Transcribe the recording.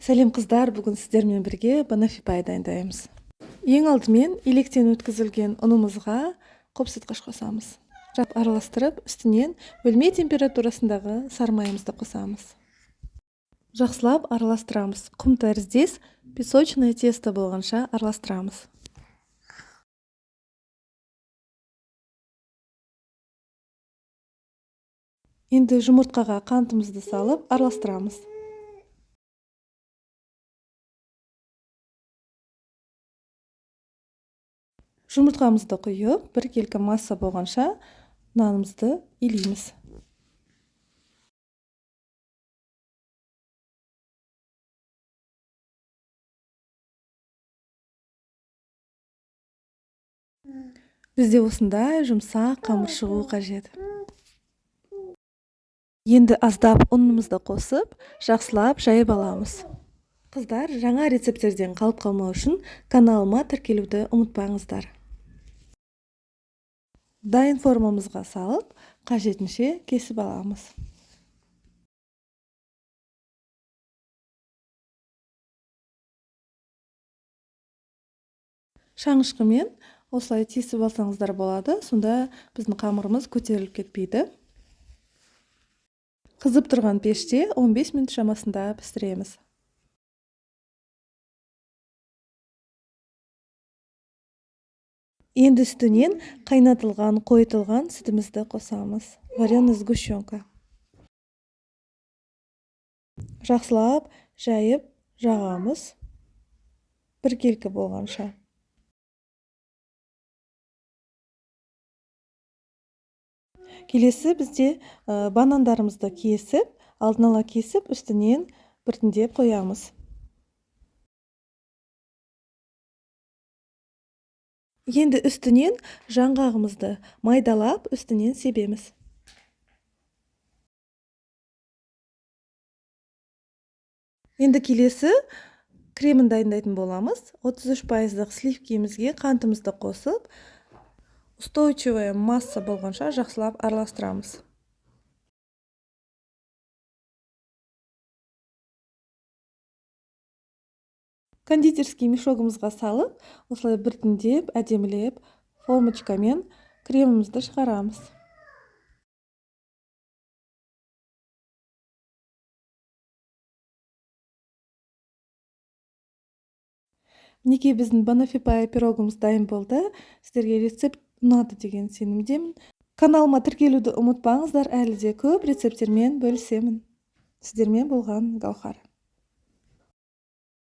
Сәлем қыздар, бүгін сіздермен бірге банафипай дайындаймыз. Ең алдымен електен өткізілген ұнымызға қопсытқыш қосамыз. Араластырып, үстінен бөлме температурасындағы сармайымызды қосамыз. Жақсылап араластырамыз. Құм тәріздес песочное тесто болғанша араластырамыз. Енді жұмыртқаға қантымызды салып араластырамыз. Жұмыртқамызды құйып, бір келкі масса болғанша нанымызды илейміз. Бізде осындай жұмсақ қамыр шығуы қажет. Енді аздап ұнымызды қосып, жақсылап жайып аламыз. Қыздар, жаңа рецепттерден қалып қалмау үшін каналыма тіркелуді ұмытпаңыздар. Дайын формамызға салып, қажетінше кесіп аламыз. Шаңышқымен осылай тесіп алсаңыздар болады, сонда біздің қамырымыз көтеріліп кетпейді. Қызып тұрған пеште 15 минут шамасында пісіреміз. Енді үстінен қайнатылған, қойытылған сүтімізді қосамыз. Вареная сгущенка. Жақсылап жайып жағамыз. Бір келкі болғанша. Келесі бізде банандарымызды кесіп, алдын ала кесіп, үстінен біртіндеп қоямыз. Енді үстінен жаңғағымызды майдалап, үстінен себеміз. Енді келесі кремін дайындайтын боламыз. 33% сливкимізге қантымызды қосып, устойчивая масса болғанша жақсылап араластырамыз. Кондитерский мешогымызға салып, осылай біртіндеп, әдемілеп, формочкамен кремімізді шығарамыз. Мінекей біздің банафипай пирогымыз дайын болды. Сіздерге рецепт ұнады деген сенімдемін. Каналыма тіркелуді ұмытпаңыздар, әлі де көп рецепттермен бөлісемін. Сіздермен болған Гаухар.